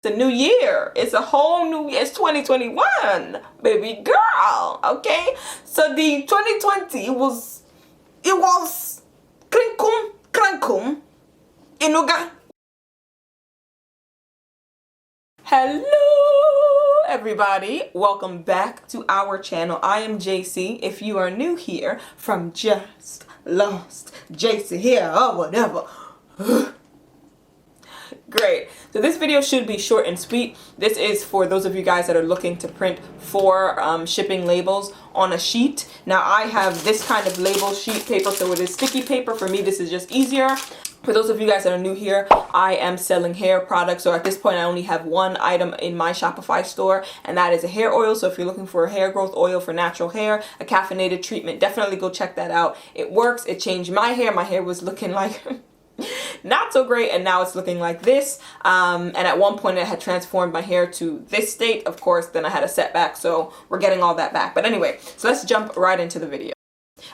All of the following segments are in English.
It's a new year. It's a whole new year. It's 2021, baby girl. Okay, so the 2020 was krinkum krankum inuga. Hello everybody, welcome back to our channel. I am JC. If you are new here from Just Lost JC here or whatever. Great. So this video should be short and sweet. This is for those of you guys that are looking to print 4 shipping labels on a sheet. Now I have this kind of label sheet paper, so it is sticky paper. For me, this is just easier. For those of you guys that are new here, I am selling hair products. So at this point, I only have one item in my Shopify store, and that is a hair oil. So if you're looking for a hair growth oil for natural hair, a caffeinated treatment, definitely go check that out. It works. It changed my hair. My hair was looking like not so great, and now it's looking like this. And at one point it had transformed my hair to this state. Of course, then I had a setback, so we're getting all that back. But anyway, so let's jump right into the video.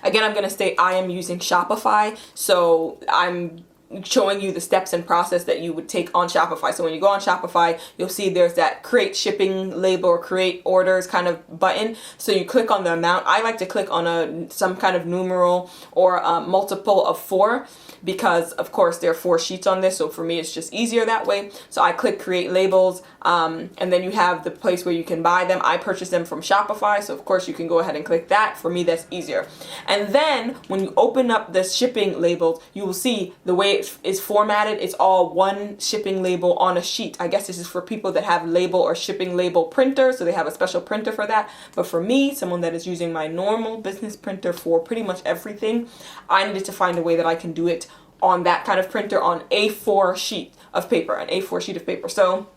Again, I'm going to state I am using Shopify, so I'm showing you the steps and process that you would take on Shopify. So when you go on Shopify, you'll see there's that create shipping label or create orders kind of button. So you click on the amount. I like to click on some kind of numeral or multiple of 4, because of course there are 4 sheets on this, so for me it's just easier that way. So I click create labels, and then you have the place where you can buy them. I purchase them from Shopify, so of course you can go ahead and click that. For me, that's easier. And then when you open up the shipping labels, you will see the way it is formatted. It's all one shipping label on a sheet. I guess this is for people that have label or shipping label printers, so they have a special printer for that. But for me, someone that is using my normal business printer for pretty much everything, I needed to find a way that I can do it on that kind of printer, on A4 sheet of paper, an A4 sheet of paper. So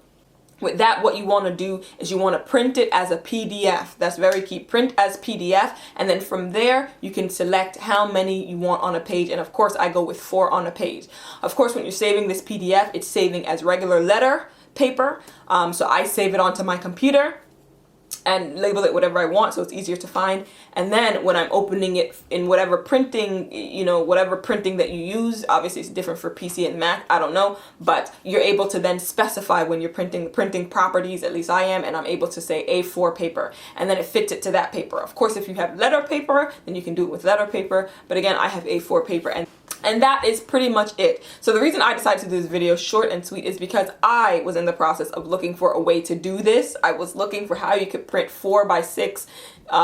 with that, what you want to do is you want to print it as a PDF. That's very key. Print as PDF, and then from there you can select how many you want on a page. And of course, I go with 4 on a page. Of course, when you're saving this PDF, it's saving as regular letter paper. So I save it onto my computer and label it whatever I want, so it's easier to find. And then when I'm opening it in whatever printing, whatever printing that you use, obviously it's different for PC and Mac, I don't know, but you're able to then specify when you're printing the printing properties, at least I am, and I'm able to say A4 paper, and then it fits it to that paper. Of course, if you have letter paper, then you can do it with letter paper, but again, I have A4 paper, and that is pretty much it. So the reason I decided to do this video short and sweet is because I was in the process of looking for a way to do this. I was looking for how you could print 4x6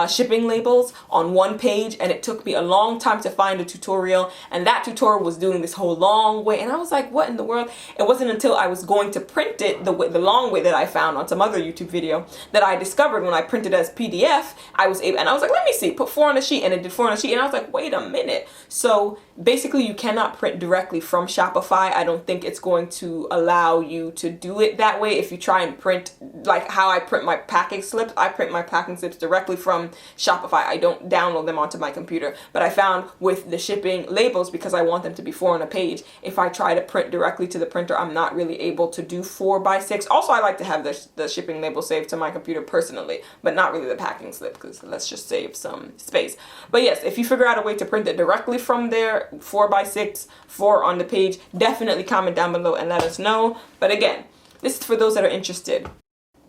shipping labels on one page, and it took me a long time to find a tutorial, and that tutorial was doing this whole long way, and I was like, what in the world? It wasn't until I was going to print it the long way that I found on some other YouTube video that I discovered when I printed as PDF, I was able, and I was like, let me see, put 4 on a sheet, and it did 4 on a sheet, and I was like, wait a minute. So basically you cannot print directly from Shopify. I don't think it's going to allow you to do it that way. If you try and print like how I print my packing slips, I print my packing slips directly from Shopify. I don't download them onto my computer. But I found with the shipping labels, because I want them to be 4 on a page, if I try to print directly to the printer, I'm not really able to do 4x6. Also, I like to have the shipping label saved to my computer personally, but not really the packing slip, because let's just save some space. But yes, if you figure out a way to print it directly from there, 4x6, 4 on the page, definitely comment down below and let us know. But again, this is for those that are interested.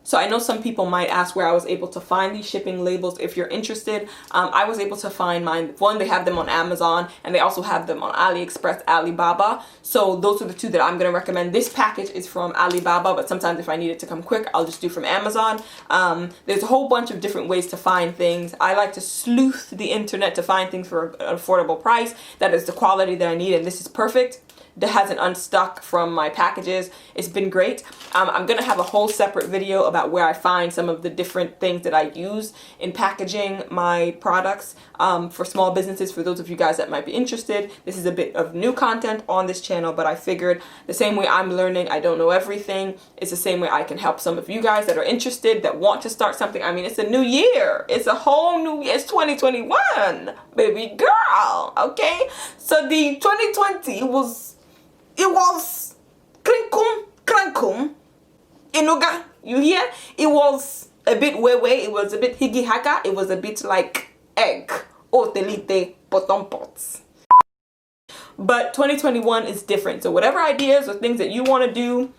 So I know some people might ask where I was able to find these shipping labels. If you're interested, I was able to find mine. One, they have them on Amazon, and they also have them on AliExpress, Alibaba. So those are the 2 that I'm going to recommend. This package is from Alibaba, but sometimes if I need it to come quick, I'll just do from Amazon. There's a whole bunch of different ways to find things. I like to sleuth the internet to find things for an affordable price. That is the quality that I need, and this is perfect. That hasn't unstuck from my packages. It's been great. I'm gonna have a whole separate video about where I find some of the different things that I use in packaging my products for small businesses. For those of you guys that might be interested, this is a bit of new content on this channel, but I figured the same way I'm learning, I don't know everything, it's the same way I can help some of you guys that are interested, that want to start something. I mean, it's a new year. It's a whole new year. It's 2021, baby girl, okay? So the 2020 was krinkum krankum inuga. You hear? It was a bit wewe, it was a bit higgy haka, it was a bit like egg or telite potom pots. But 2021 is different. So whatever ideas or things that you want to do,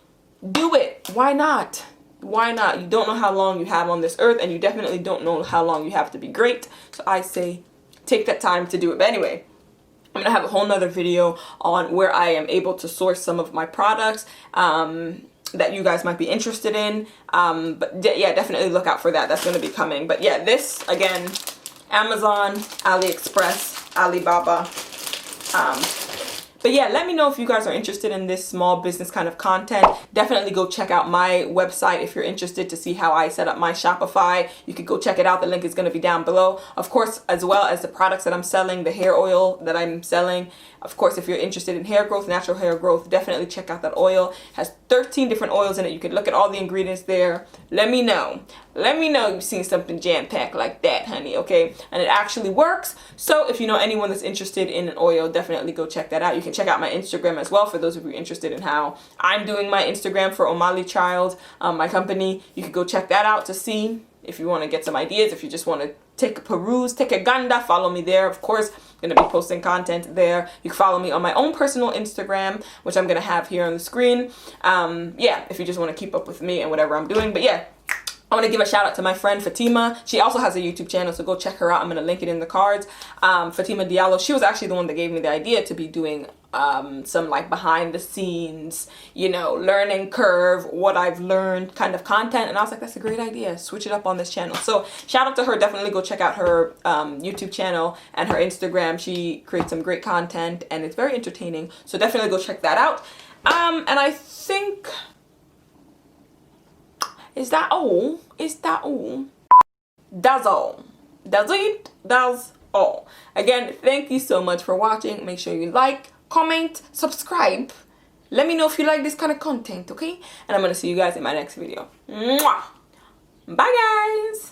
do it. Why not? Why not? You don't know how long you have on this earth, and you definitely don't know how long you have to be great. So I say take that time to do it. But anyway, I'm gonna have a whole nother video on where I am able to source some of my products that you guys might be interested in. But yeah, definitely look out for that. That's gonna be coming. But yeah, this again, Amazon, AliExpress, Alibaba. But yeah, let me know if you guys are interested in this small business kind of content. Definitely go check out my website if you're interested to see how I set up my Shopify. You could go check it out. The link is going to be down below. Of course, as well as the products that I'm selling, the hair oil that I'm selling. Of course, if you're interested in hair growth, natural hair growth, definitely check out that oil. It has 13 different oils in it. You can look at all the ingredients there. Let me know. Let me know you've seen something jam-packed like that, honey, okay? And it actually works. So if you know anyone that's interested in an oil, definitely go check that out. You can check out my Instagram as well for those of you interested in how I'm doing my Instagram for OMALICHILD, my company. You can go check that out to see if you want to get some ideas, if you just want to take a peruse, take a ganda, follow me there. Of course, I'm going to be posting content there. You can follow me on my own personal Instagram, which I'm going to have here on the screen. Yeah, if you just want to keep up with me and whatever I'm doing. But yeah, I want to give a shout out to my friend Fatima. She also has a YouTube channel, so go check her out. I'm going to link it in the cards. Fatima Diallo, she was actually the one that gave me the idea to be doing some like behind the scenes, you know, learning curve, what I've learned kind of content. And I was like, that's a great idea. Switch it up on this channel. So shout out to her. Definitely go check out her YouTube channel and her Instagram. She creates some great content and it's very entertaining. So definitely go check that out. And I think... Is that all? Is that all? That's all. That's it. That's all. Again, thank you so much for watching. Make sure you like, comment, subscribe. Let me know if you like this kind of content, okay? And I'm going to see you guys in my next video. Mwah! Bye, guys.